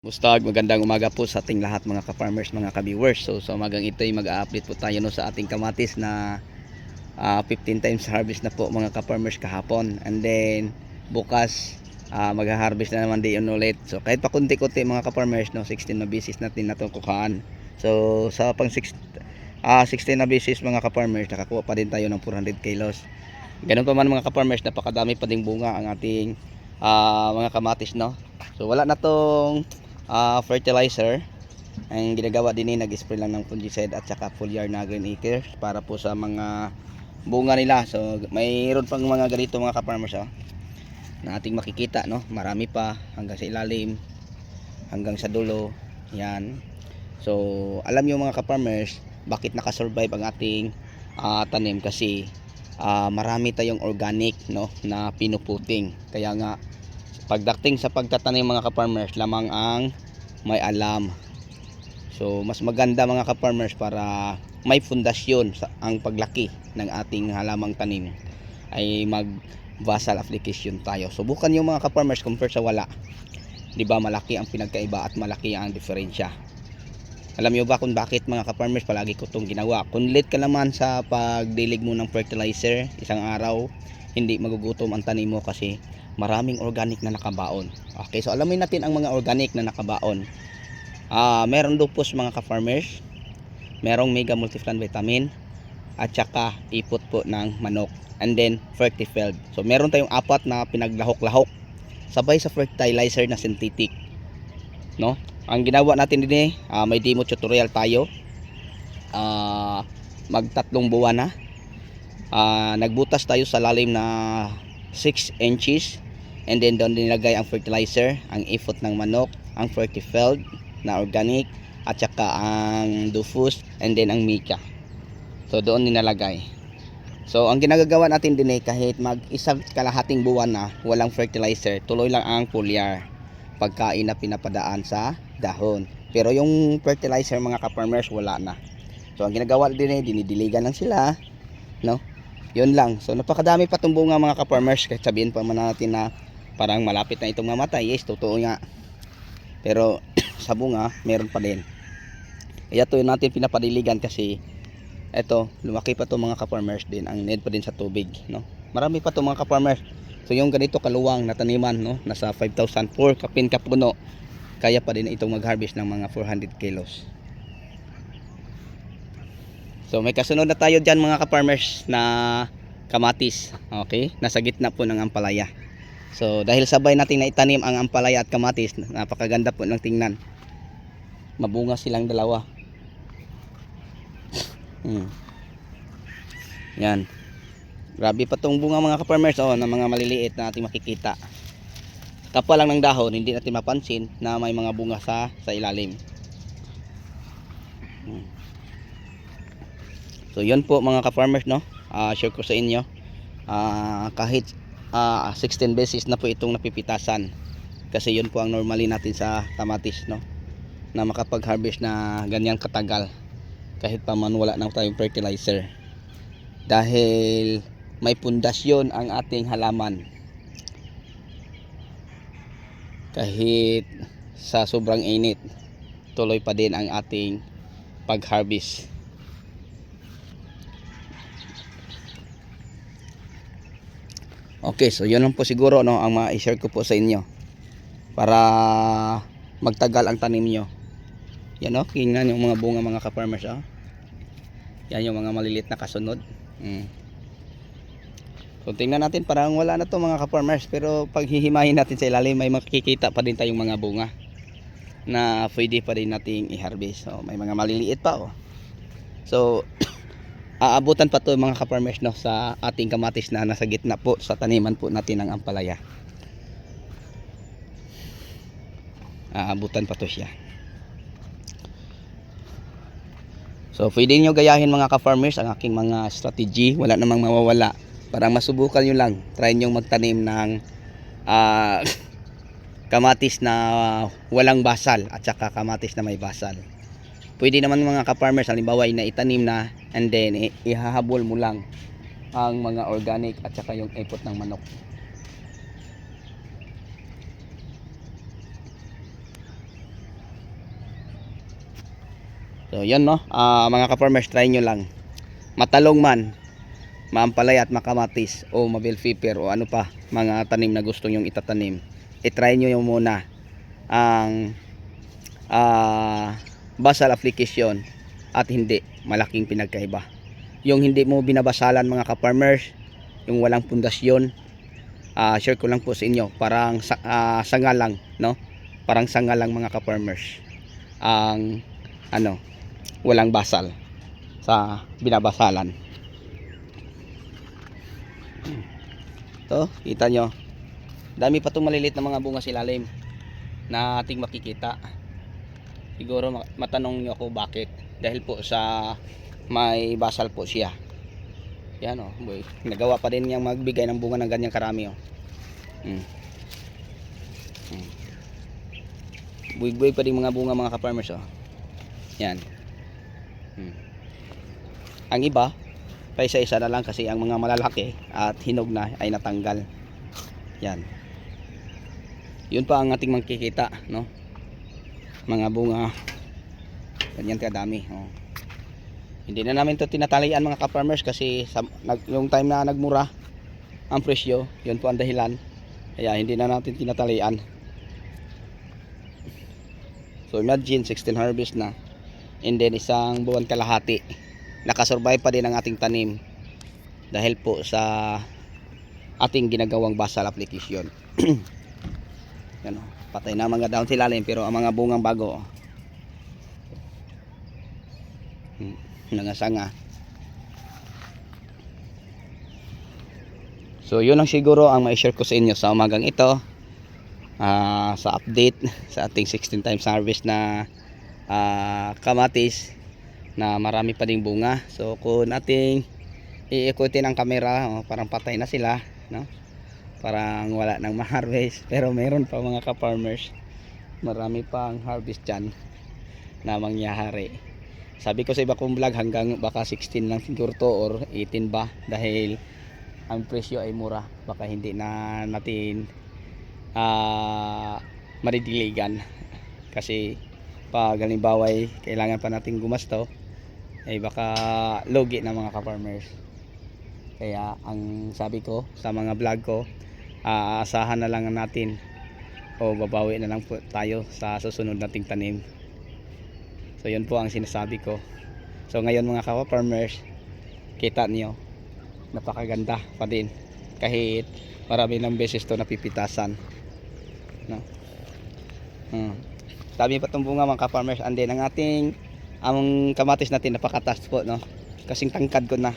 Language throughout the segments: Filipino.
Mustag, magandang umaga po sa ating lahat mga ka-farmers, mga ka-viewers. So sa umagang ito ay mag-a-update po tayo no, sa ating kamatis na 15 times harvest na po mga ka-farmers kahapon. And then bukas mag-harvest na naman din ulit. So kahit pa kunti-kunti mga ka-farmers no, 16 na bisis natin natukuhaan. So sa pang 16 na bisis mga ka-farmers, nakakuha pa din tayo ng 400 kilos. Ganun pa man mga ka-farmers, napakadami pa ding bunga ang ating mga kamatis no. So wala na tong fertilizer. Ang ginagawa din nag-spray lang ng fungicide at saka foliar na green acres para po sa mga bunga nila. So mayroon pang mga ganito mga ka-farmers na ating makikita no, marami pa hanggang sa ilalim, hanggang sa dulo. Yan. So alam niyo mga ka-farmers, bakit nakasurvive ang ating tanim? Kasi marami tayong organic no na pinuputing. Kaya nga pagdating sa pagtatanim mga ka-farmers, lamang ang may alam. So mas maganda mga ka-farmers, para may fundasyon sa ang paglaki ng ating halamang tanim ay mag basal application tayo. Subukan yung mga ka-farmers compare sa wala. 'Di ba malaki ang pinagkaiba at malaki ang diferensya. Alam niyo ba kung bakit mga ka-farmers palagi ko itong ginawa? Kung late ka naman sa pagdilig mo ng fertilizer, isang araw hindi magugutom ang tanim mo kasi maraming organic na nakabaon. Okay, so alamin natin ang mga organic na nakabaon. Meron lupus mga ka-farmers, merong mega multiplant vitamin, at saka ipot po ng manok, and then fertifeld. So meron tayong apat na pinaglahok-lahok sabay sa fertilizer na synthetic no. Ang ginawa natin din may demo tutorial tayo, magtatlong buwan na. Nagbutas tayo sa lalim na 6 inches, and then doon nilagay ang fertilizer, ang ifot ng manok, ang fertifeld na organic, at saka ang dufus, and then ang mica. So doon nilalagay. So ang ginagawa natin din kahit mag isang kalahating buwan na walang fertilizer, tuloy lang ang foliar, pagkain na pinapadaan sa dahon. Pero yung fertilizer mga ka-farmers wala na. So ang ginagawa din dinidiligan lang sila no. Yun lang. So napakadami pa itong bunga mga ka-farmers, kahit sabihin pa man natin na parang malapit na itong mamatay. Yes, totoo nga. Pero sa bunga meron pa din. Kaya ito natin pinapadiligan kasi eto, lumaki pa itong mga ka-farmers din. Ang need pa din sa tubig no. Marami pa itong mga ka-farmers. So yung ganito kaluwang na taniman no, nasa 5,004 kapin kapuno, kaya pa din itong mag-harvest ng mga 400 kilos. So may kasunod na tayo dyan mga ka-farmers na kamatis. Okay, nasa gitna po ng ampalaya. So dahil sabay natin na itanim ang ampalaya at kamatis, napakaganda po ng tingnan. Mabunga silang dalawa. Yan. Grabe pa tong bunga mga ka-farmers na mga maliliit na ating makikita. Kapal lang ng dahon, hindi natin mapansin na may mga bunga sa ilalim. So yun po mga ka-farmers no. Share ko sa inyo. Kahit 16 beses na po itong napipitasan. Kasi yun po ang normally natin sa kamatis no, na makapag-harvest na ganyang katagal kahit pa man wala na tayong fertilizer. Dahil may pundasyon ang ating halaman. Kahit sa sobrang init, tuloy pa din ang ating pag-harvest. Okay, so yun lang po siguro no, ang ma-share ko po sa inyo para magtagal ang tanim nyo. Yan no, tingnan yung mga bunga mga ka-farmers yan yung mga maliliit na kasunod. So tingnan natin, parang wala na to mga ka-farmers, pero pag hihimayin natin sa ilalim may makikita pa din tayong mga bunga na pwede pa rin nating i-harvest. So may mga maliliit pa So aabutan pa to mga ka-farmers no, sa ating kamatis na nasa gitna po sa taniman po natin ng ampalaya. Aabutan pa to siya. So pwede nyo gayahin mga ka-farmers ang aking mga strategy, wala namang mawawala. Parang masubukan nyo lang, try nyo magtanim ng kamatis na walang basal at saka kamatis na may basal. Pwede naman mga ka-farmers, halimbawa na itanim na, and then ihahabol mo lang ang mga organic at saka yung ipot ng manok. So yun no, mga ka-farmers, try nyo lang. Matalong man, maampalaya at makamatis o mabel pepper o ano pa mga tanim na gusto nyong itatanim, i-try nyo yung muna ang basal application at hindi, malaking pinagkaiba. Yung hindi mo binabasalan mga ka-farmers, yung walang pundasyon, share ko lang po sa inyo, parang sanga lang, no? Parang sanga lang mga ka-farmers ang ano, walang basal sa binabasalan. To, kita nyo, dami pa itong maliliit na mga bunga silalim na ating makikita. Siguro matanong nyo ako bakit, dahil po sa may basal po siya. Yan o, boy, nagawa pa din niyang magbigay ng bunga ng ganyang karami o. Buig-buig pa din mga bunga mga ka-farmers o. Yan. Ang iba pa isa-isa na lang kasi ang mga malalaki at hinog na ay natanggal. Yan. Yun pa ang ating makikita, no? Mga bunga ganyan kadami, oh. Hindi na namin to tinatalian mga ka-farmers kasi yung time na nagmura ang presyo, yun po ang dahilan. Kaya hindi na natin tinatalian. So imagine 16 harvest na, and then isang buwan kalahati nakasurvive pa din ang ating tanim dahil po sa ating ginagawang basal application. Yan o, patay na mga dahon silalim pero ang mga bungang bago nangasanga. So yun lang siguro ang mai-share ko sa inyo sa umagang ito, sa update sa ating 16 times harvest na kamatis na marami pa ding bunga. So kung ating iikutin ang camera, parang patay na sila, no? Parang wala nang ma-harvest, pero meron pa mga ka-farmers, marami pang harvest dyan na mangyayari. Sabi ko sa iba kong vlog hanggang baka 16 lang siguro to or 18 ba, dahil ang presyo ay mura, baka hindi na natin maridiligan kasi pag halimbawa ay kailangan pa natin gumasto ay baka logi na mga ka-farmers. Kaya ang sabi ko sa mga vlog ko, aasahan na lang natin o babawi na lang po tayo sa susunod nating tanim. So yun po ang sinasabi ko. So ngayon mga ka-farmers, kita niyo napakaganda pa din kahit marami ng beses to napipitasan, no? Dami pa itong bunga mga ka-farmers. And then ang ating kamatis natin napakatas po, no? Kasing tangkad ko na.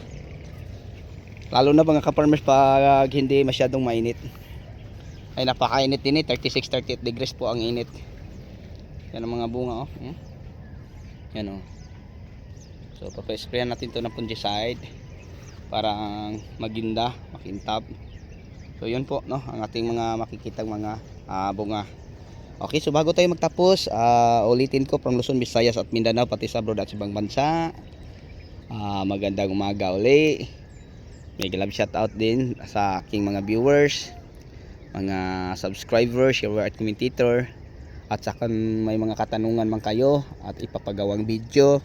Lalo na mga ka-farmers pag hindi masyadong mainit. Ay napakainit din eh, 36-38 degrees po ang init. Yan ang mga bunga, oh. Yan, oh. So papa-sprayan natin to ng fungicide para maginda, makintab. So yun po, no, ang ating mga makikitang mga bunga. Okay, so bago tayo magtapos, ulitin ko from Luzon, Visayas at Mindanao, pati sa abroad at sa ibang bansa, magandang umaga uli. May love shout out din sa aking mga viewers, mga subscribers, share at commentator, at saka may mga katanungan man kayo at ipapagawang video,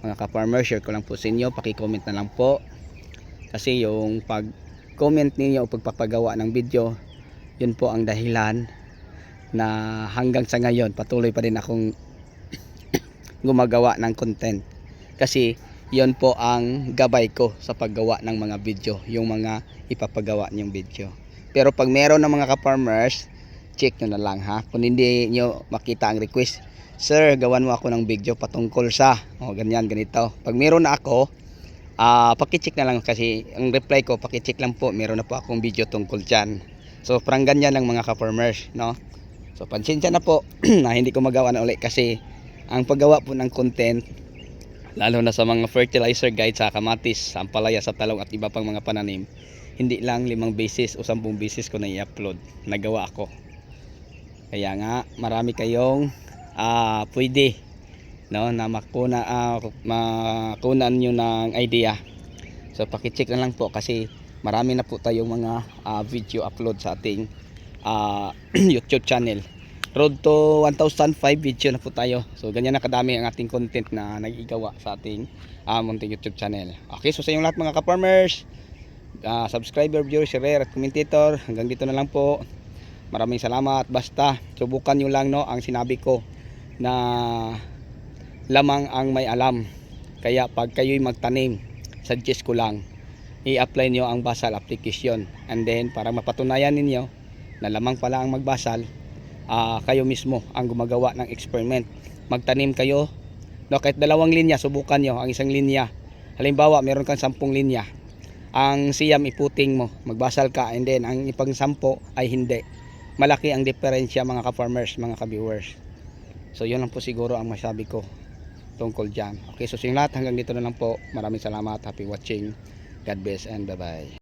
mga ka-farmer, share ko lang po sa inyo, paki-comment na lang po kasi yung pag-comment ninyo o pagpapagawa ng video, yun po ang dahilan na hanggang sa ngayon patuloy pa rin akong gumagawa ng content, kasi yon po ang gabay ko sa paggawa ng mga video, yung mga ipapagawa niyong video. Pero pag meron ng mga ka-farmers, check nyo na lang ha. Kung hindi nyo makita ang request, sir, gawan mo ako ng video patungkol sa ganyan, ganito. Pag meron na ako, pakicheck na lang, kasi ang reply ko, pakicheck lang po, meron na po akong video tungkol dyan. So parang ganyan lang mga ka-farmers, no? So pansensya na po na hindi ko magawa na ulit, kasi ang paggawa po ng content, lalo na sa mga fertilizer guide sa kamatis, sa ampalaya, sa talong at iba pang mga pananim, hindi lang 5 beses o 10 beses ko na i-upload, nagawa ako. Kaya nga marami kayong pwede, no, na makunan nyo ng idea. So pakicheck na lang po, kasi marami na po tayong mga video upload sa ating YouTube channel. road to 1,005 video na po tayo. So ganyan na kadami ang ating content na nagigawa sa ating munting YouTube channel. Okay, so sa inyong lahat mga ka-farmers, subscriber, viewer, share at commentator, hanggang dito na lang po. Maraming salamat. Basta subukan nyo lang ang sinabi ko na lamang ang may alam. Kaya pag kayo'y magtanim, suggest ko lang i-apply nyo ang basal application, and then para mapatunayan ninyo na lamang pala ang magbasal, kayo mismo ang gumagawa ng experiment. Magtanim kayo, kahit 2 linya, subukan nyo ang isang linya. Halimbawa meron kang 10 linya, ang siyam iputing mo, magbasal ka, and then ang ipang 10 ay hindi. Malaki ang diferensya mga ka-farmers, mga ka-viewers. So yun lang po siguro ang masabi ko tungkol dyan. Okay, so sa lahat hanggang dito na lang po. Maraming salamat, happy watching, God bless and bye bye.